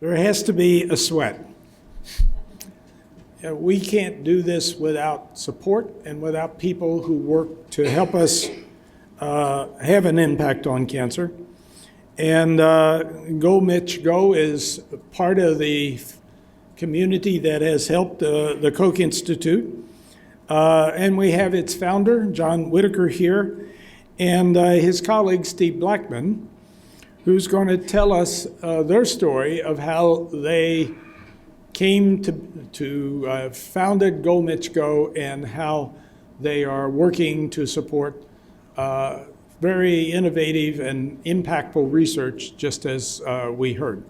There has to be a sweat. We can't do this without support and without people who work to help us have an impact on cancer. And Go Mitch Go is part of the community that has helped the Koch Institute. And we have its founder, John Whitaker, here, and his colleague, Steve Blackmon, who's going to tell us their story of how they came to founded Go Mitch Go and how they are working to support very innovative and impactful research, just as we heard.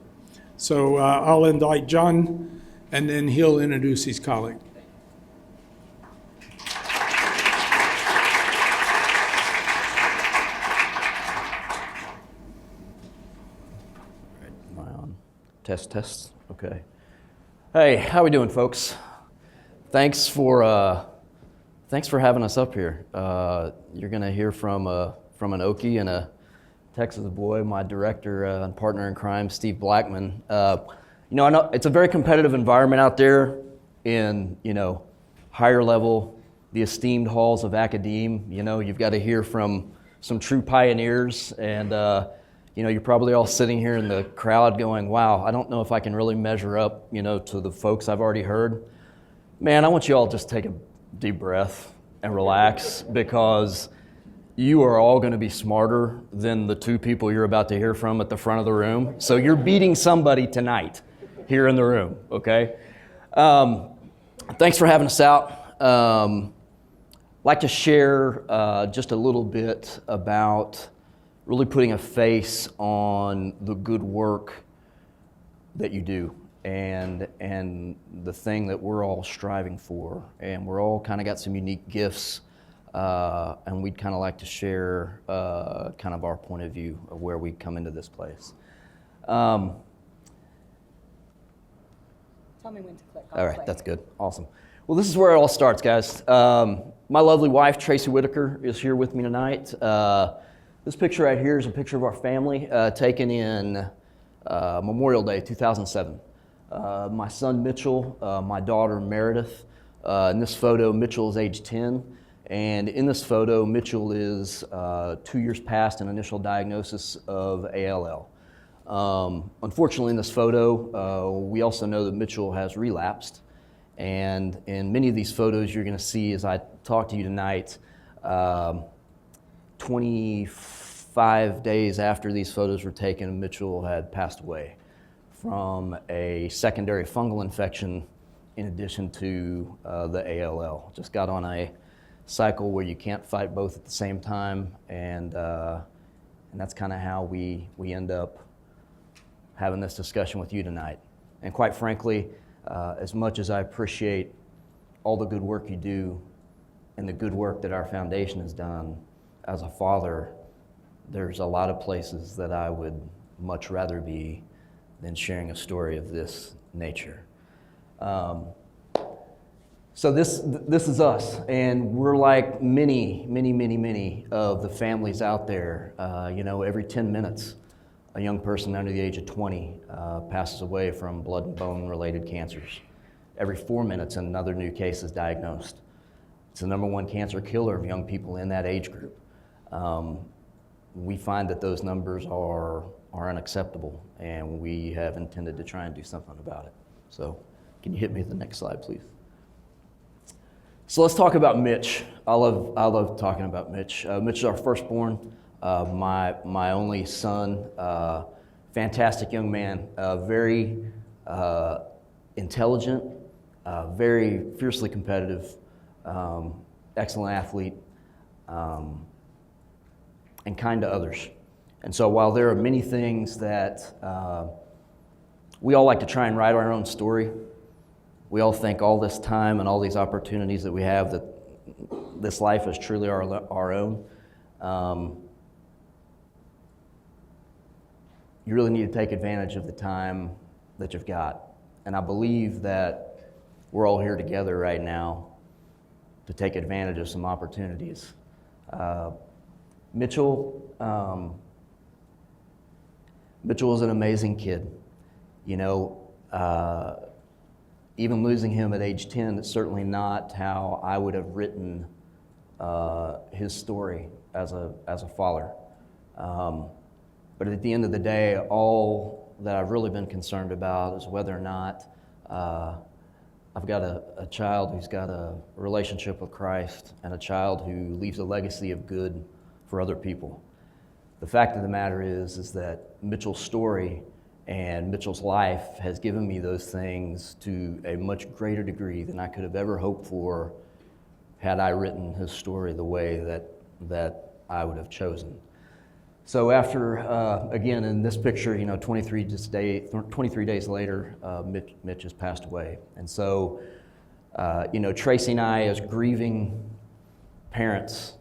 So I'll invite John, and then he'll introduce his colleague. Am I on? Test. Okay. Hey, how we doing, folks? Thanks for having us up here. You're going to hear from an Okie and a Texas boy, my director and partner in crime, Steve Blackmon. I know it's a very competitive environment out there in, higher level, the esteemed halls of academe. You've got to hear from some true pioneers, and you're probably all sitting here in the crowd going, wow, I don't know if I can really measure up, to the folks I've already heard. Man, I want you all just take a deep breath and relax, because you are all going to be smarter than the two people you're about to hear from at the front of the room. So you're beating somebody tonight here in the room, okay? Thanks for having us out. I'd like to share just a little bit about really putting a face on the good work that you do and the thing that we're all striving for. And we're all kind of got some unique gifts, and we'd kind of like to share kind of our point of view of where we come into this place. Tell me when to click. All right, that's good. Awesome. Well, this is where it all starts, guys. My lovely wife, Tracy Whitaker, is here with me tonight. This picture right here is a picture of our family taken in Memorial Day 2007. My son Mitchell, my daughter Meredith. In this photo, Mitchell is age 10. And in this photo, Mitchell is 2 years past an initial diagnosis of ALL. Unfortunately, in this photo, we also know that Mitchell has relapsed. And in many of these photos you're going to see as I talk to you tonight, 25 days after these photos were taken, Mitchell had passed away from a secondary fungal infection in addition to the ALL. Just got on a cycle where you can't fight both at the same time, and that's kind of how we end up having this discussion with you tonight. And quite frankly, as much as I appreciate all the good work you do and the good work that our foundation has done, as a father, there's a lot of places that I would much rather be than sharing a story of this nature. So this is us, and we're like many of the families out there. Every 10 minutes, a young person under the age of 20 passes away from blood and bone related cancers. Every 4 minutes, another new case is diagnosed. It's the #1 cancer killer of young people in that age group. We find that those numbers are unacceptable, and we have intended to try and do something about it. So can you hit me with the next slide, please? So let's talk about Mitch. I love talking about Mitch. Mitch is our firstborn, my only son. Fantastic young man, very intelligent, very fiercely competitive, excellent athlete, and kind to others. And so while there are many things that we all like to try and write our own story, we all think all this time and all these opportunities that we have, that this life is truly our own. You really need to take advantage of the time that you've got. And I believe that we're all here together right now to take advantage of some opportunities. Mitchell is an amazing kid. You know, even losing him at age 10 is certainly not how I would have written his story as a father. But at the end of the day, all that I've really been concerned about is whether or not I've got a child who's got a relationship with Christ and a child who leaves a legacy of good for other people. The fact of the matter is that Mitchell's story and Mitchell's life has given me those things to a much greater degree than I could have ever hoped for had I written his story the way that I would have chosen. So after, again, in this picture, 23 days later, Mitch has passed away. And so, Tracy and I, as grieving parents,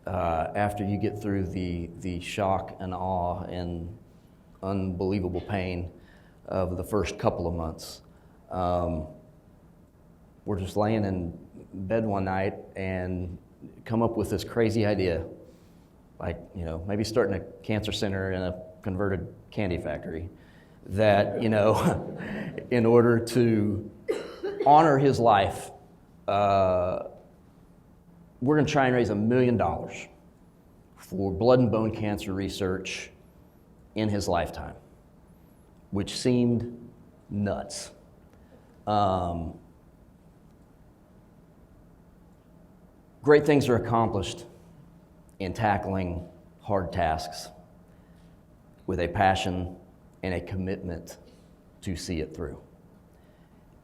after you get through the shock and awe and unbelievable pain of the first couple of months, we're just laying in bed one night and come up with this crazy idea. Like, maybe starting a cancer center in a converted candy factory, that, in order to honor his life, we're going to try and raise $1 million for blood and bone cancer research in his lifetime, which seemed nuts. Great things are accomplished in tackling hard tasks with a passion and a commitment to see it through.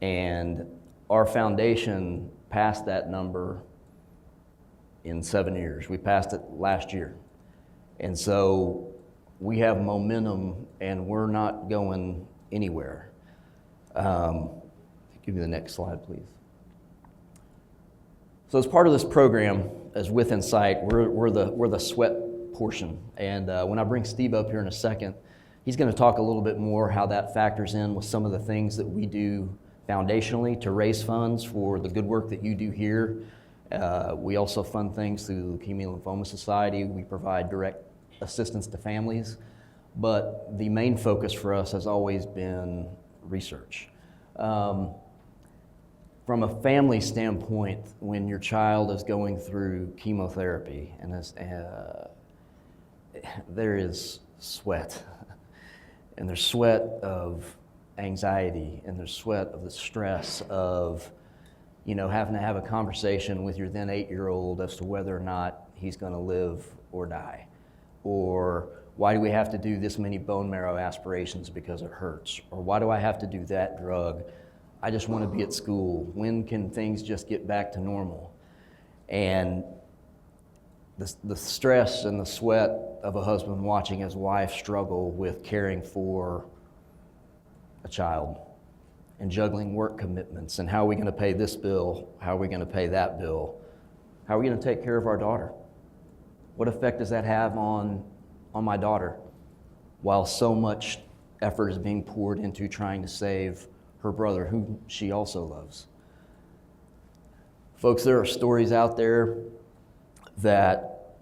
And our foundation passed that number in 7 years. We passed it last year. And so we have momentum and we're not going anywhere. Give me the next slide, please. So as part of this program, as Within Sight, we're the sweat portion. And when I bring Steve up here in a second, he's going to talk a little bit more how that factors in with some of the things that we do foundationally to raise funds for the good work that you do here. We also fund things through the Leukemia Lymphoma Society. We provide direct assistance to families. But the main focus for us has always been research. From a family standpoint, when your child is going through chemotherapy and there is sweat, and there's sweat of anxiety, and there's sweat of the stress of, having to have a conversation with your then 8-year-old as to whether or not he's going to live or die, or why do we have to do this many bone marrow aspirations because it hurts, or why do I have to do that drug? I just want to be at school. When can things just get back to normal? And the stress and the sweat of a husband watching his wife struggle with caring for a child and juggling work commitments and how are we going to pay this bill? How are we going to pay that bill? How are we going to take care of our daughter? What effect does that have on my daughter while so much effort is being poured into trying to save her brother, whom she also loves? Folks, there are stories out there that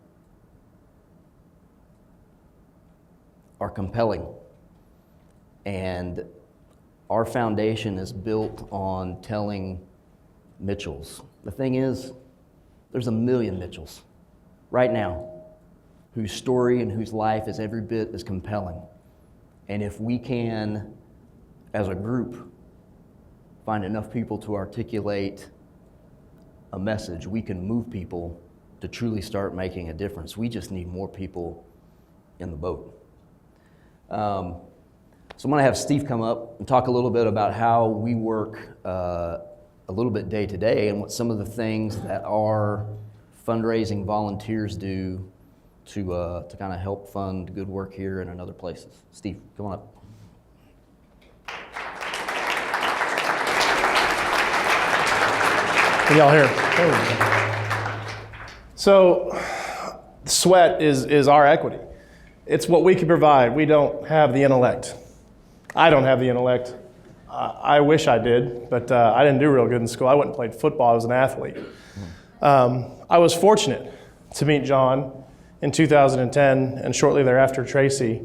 are compelling, and our foundation is built on telling Mitchells. The thing is, there's 1 million Mitchells right now whose story and whose life is every bit as compelling. And if we can, as a group, find enough people to articulate a message, we can move people to truly start making a difference. We just need more people in the boat. So I'm going to have Steve come up and talk a little bit about how we work a little bit day to day and what some of the things that our fundraising volunteers do to kind of help fund good work here and in other places. Steve, come on up. Can y'all hear? So, sweat is our equity. It's what we can provide. We don't have the intellect. I don't have the intellect. I wish I did, but I didn't do real good in school. I went and played football. I was an athlete. I was fortunate to meet John in 2010 and shortly thereafter Tracy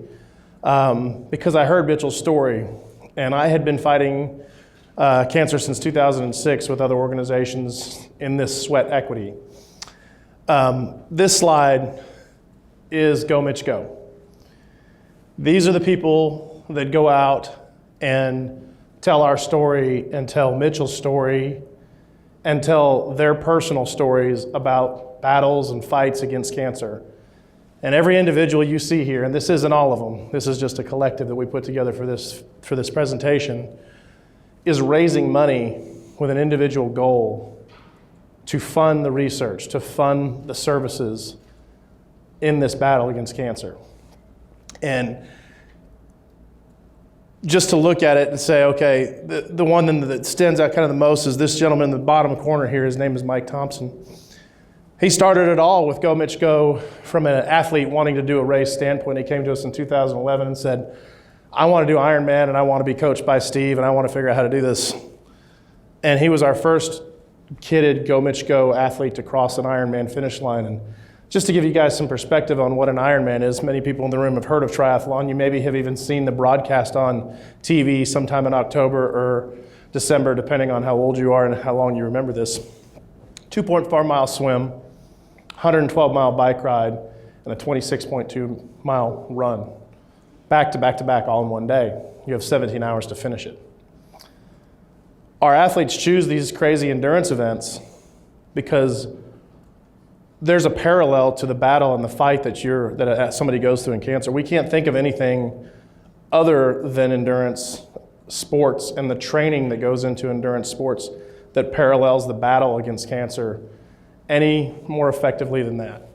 because I heard Mitchell's story And I had been fighting cancer since 2006 with other organizations in this sweat equity. This slide is Go Mitch Go. These are the people that go out and tell our story and tell Mitchell's story and tell their personal stories about battles and fights against cancer. And every individual you see here, and this isn't all of them, this is just a collective that we put together for this presentation, is raising money with an individual goal to fund the research, to fund the services in this battle against cancer. And just to look at it and say, okay, the one that stands out kind of the most is this gentleman in the bottom corner here. His name is Mike Thompson. He started it all with Go Mitch Go from an athlete wanting to do a race standpoint. He came to us in 2011 and said, I want to do Ironman and I want to be coached by Steve and I want to figure out how to do this. And he was our first kidded Go Mitch Go athlete to cross an Ironman finish line. And just to give you guys some perspective on what an Ironman is, many people in the room have heard of triathlon. You maybe have even seen the broadcast on TV sometime in October or December, depending on how old you are and how long you remember this. 2.4 mile swim, 112 mile bike ride, and a 26.2 mile run. Back to back to back all in one day. You have 17 hours to finish it. Our athletes choose these crazy endurance events because there's a parallel to the battle and the fight that somebody goes through in cancer. We can't think of anything other than endurance sports and the training that goes into endurance sports that parallels the battle against cancer any more effectively than that.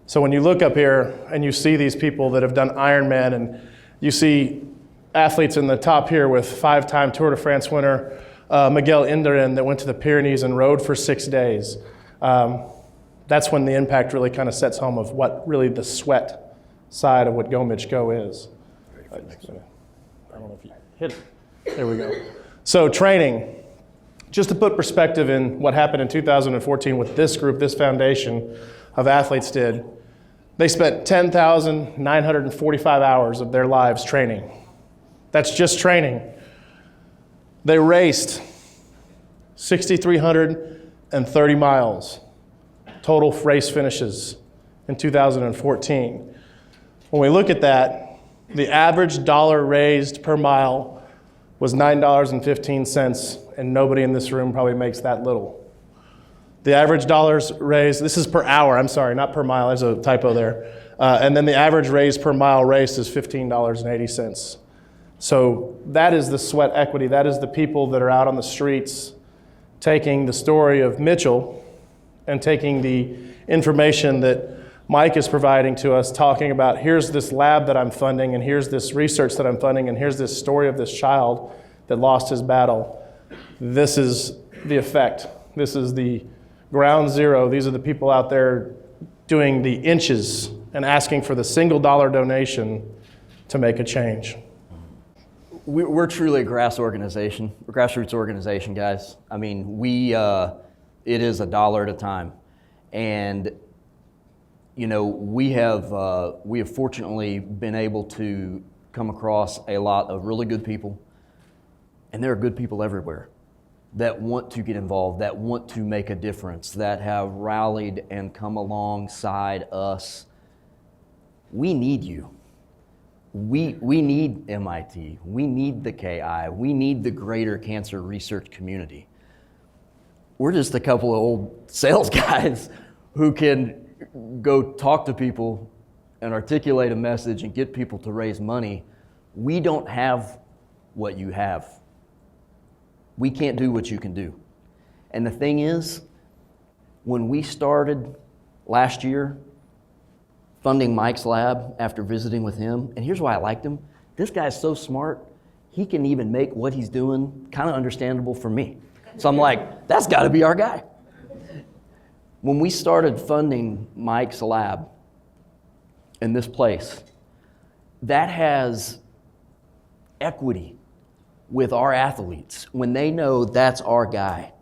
So when you look up here and you see these people that have done Ironman, and you see athletes in the top here with 5-time Tour de France winner Miguel Indurain that went to the Pyrenees and rode for 6 days. That's when the impact really kind of sets home of what really the sweat side of what Go Mitch Go is. I don't know if you hit it. There we go. So training. Just to put perspective in what happened in 2014 with this group, this foundation of athletes did, they spent 10,945 hours of their lives training. That's just training. They raced 6,330 miles, total race finishes in 2014. When we look at that, the average dollar raised per mile was $9.15, and nobody in this room probably makes that little. The average dollars raised, this is per hour, I'm sorry, not per mile, there's a typo there. And then the average raise per mile raced is $15.80. So that is the sweat equity. That is the people that are out on the streets taking the story of Mitchell and taking the information that Mike is providing to us, talking about here's this lab that I'm funding, and here's this research that I'm funding, and here's this story of this child that lost his battle. This is the effect. This is the ground zero. These are the people out there doing the inches and asking for the single dollar donation to make a change. We're truly a grassroots organization, guys. I mean, it is $1 at a time. And you know, we have fortunately been able to come across a lot of really good people, and there are good people everywhere that want to get involved, that want to make a difference, that have rallied and come alongside us. We need you. We need MIT. We need the KI. We need the greater cancer research community. We're just a couple of old sales guys who can go talk to people and articulate a message and get people to raise money. We don't have what you have. We can't do what you can do. And the thing is, when we started last year funding Mike's lab after visiting with him, and here's why I liked him. This guy's so smart, he can even make what he's doing kind of understandable for me. So I'm like, that's got to be our guy. When we started funding Mike's lab in this place, that has equity with our athletes. When they know that's our guy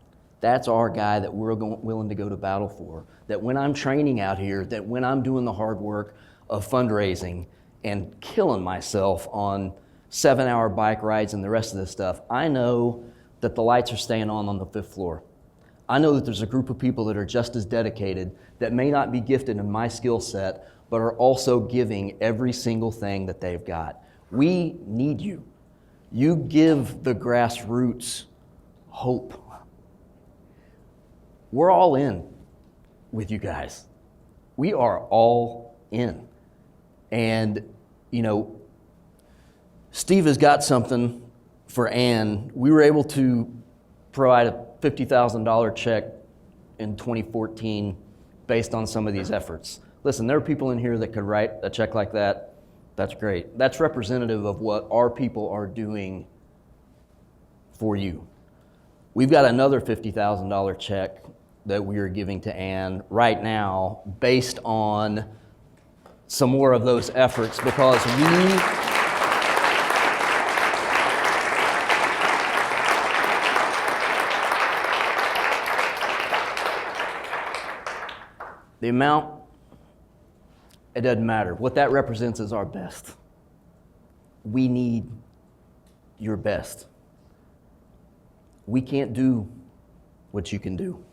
that we're willing to go to battle for, that when I'm training out here, that when I'm doing the hard work of fundraising and killing myself on 7-hour bike rides and the rest of this stuff. I know that the lights are staying on the 5th floor. I know that there's a group of people that are just as dedicated that may not be gifted in my skill set, but are also giving every single thing that they've got. We need you. You give the grassroots hope. We're all in with you guys. We are all in. And, you know, Steve has got something for Ann. We were able to provide a $50,000 check in 2014 based on some of these efforts. Listen, there are people in here that could write a check like that. That's great. That's representative of what our people are doing for you. We've got another $50,000 check that we are giving to Ann right now based on some more of those efforts, because the amount, it doesn't matter. What that represents is our best. We need your best. We can't do what you can do.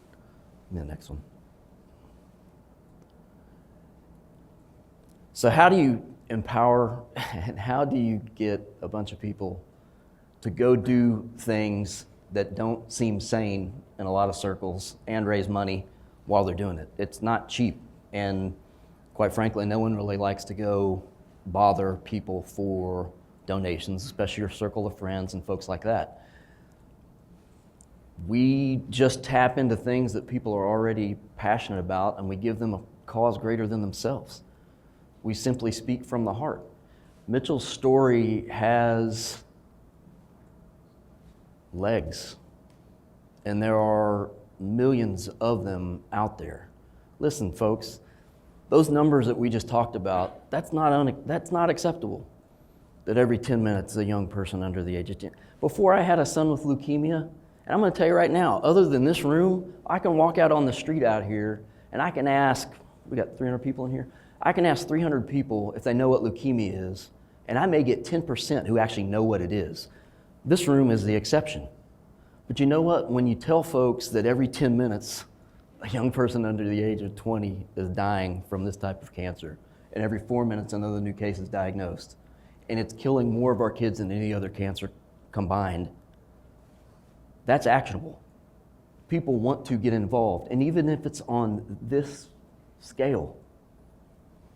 The next one. So how do you empower and how do you get a bunch of people to go do things that don't seem sane in a lot of circles and raise money while they're doing it? It's not cheap, and quite frankly, no one really likes to go bother people for donations, especially your circle of friends and folks like that. We just tap into things that people are already passionate about, and we give them a cause greater than themselves. We simply speak from the heart. Mitchell's story has legs, and there are millions of them out there. Listen, folks, those numbers that we just talked about, that's not acceptable, that every 10 minutes a young person under the age of 10. Before I had a son with leukemia, and I'm going to tell you right now, other than this room, I can walk out on the street out here and I can ask, we got 300 people in here, I can ask 300 people if they know what leukemia is, and I may get 10% who actually know what it is. This room is the exception. But you know what? When you tell folks that every 10 minutes a young person under the age of 20 is dying from this type of cancer, and every 4 minutes another new case is diagnosed, and it's killing more of our kids than any other cancer combined, that's actionable. People want to get involved, and even if it's on this scale,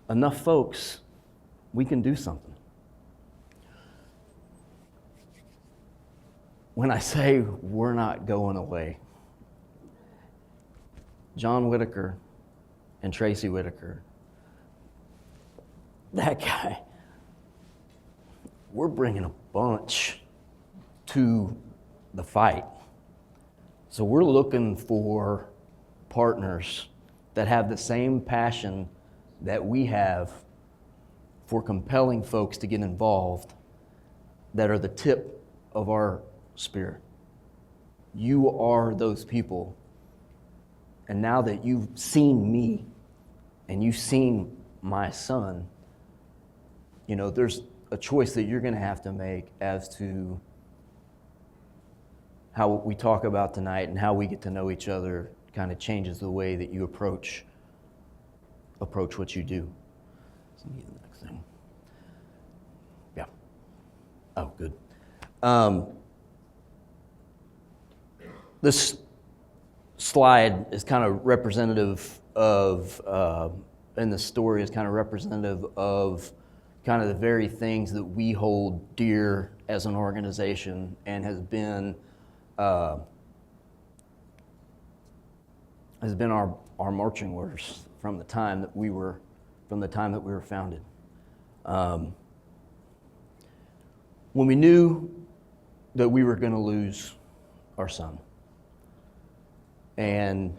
enough folks, we can do something. When I say we're not going away, John Whitaker and Tracy Whitaker, that guy, we're bringing a bunch to the fight. So we're looking for partners that have the same passion that we have for compelling folks to get involved, that are the tip of our spear. You are those people. And now that you've seen me and you've seen my son, you know, there's a choice that you're going to have to make as to how what we talk about tonight and how we get to know each other kind of changes the way that you approach what you do. So let me get the next thing. Yeah. Oh, good. This slide is kind of representative of, and the story is kind of representative of kind of the very things that we hold dear as an organization, and has been our marching orders from the time that we were founded. When we knew that we were going to lose our son, and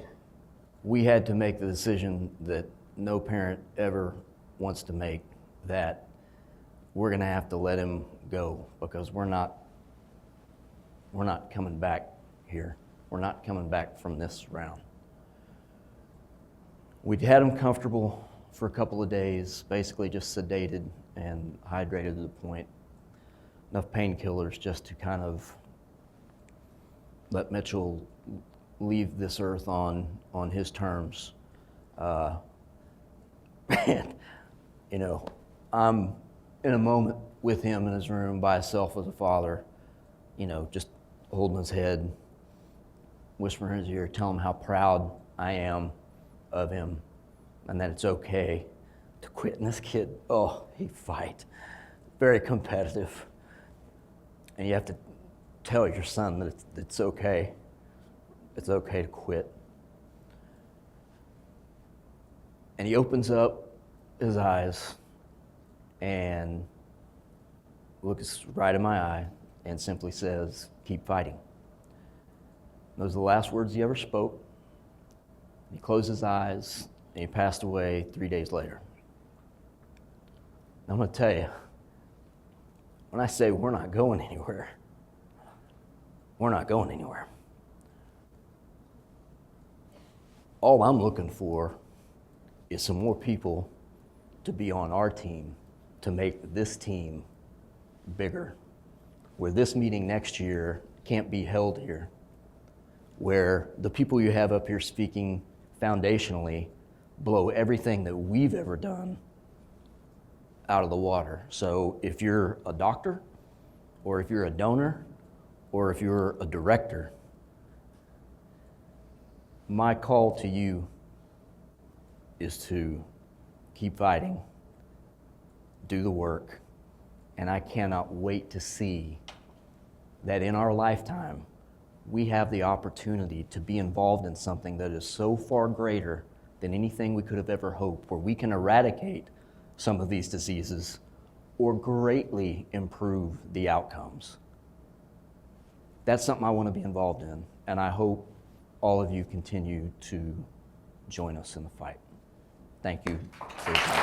we had to make the decision that no parent ever wants to make, that we're going to have to let him go, because we're not coming back here. We're not coming back from this round. We'd had him comfortable for a couple of days, basically just sedated and hydrated to the point enough painkillers just to kind of let Mitchell leave this earth on his terms. And, you know, I'm in a moment with him in his room by himself as a father, you know, just holding his head, whispering in his ear, telling him how proud I am of him and that it's okay to quit. And this kid, oh, he'd fight. Very competitive. And you have to tell your son that it's okay. It's okay to quit. And he opens up his eyes and looks right in my eye and simply says, "Keep fighting." Those are the last words he ever spoke. He closed his eyes and he passed away 3 days later. I'm going to tell you, when I say we're not going anywhere, we're not going anywhere. All I'm looking for is some more people to be on our team to make this team bigger, where this meeting next year can't be held here, where the people you have up here speaking foundationally blow everything that we've ever done out of the water. So if you're a doctor, or if you're a donor, or if you're a director, my call to you is to keep fighting, do the work, and I cannot wait to see that in our lifetime, we have the opportunity to be involved in something that is so far greater than anything we could have ever hoped, where we can eradicate some of these diseases or greatly improve the outcomes. That's something I want to be involved in, and I hope all of you continue to join us in the fight. Thank you for your time.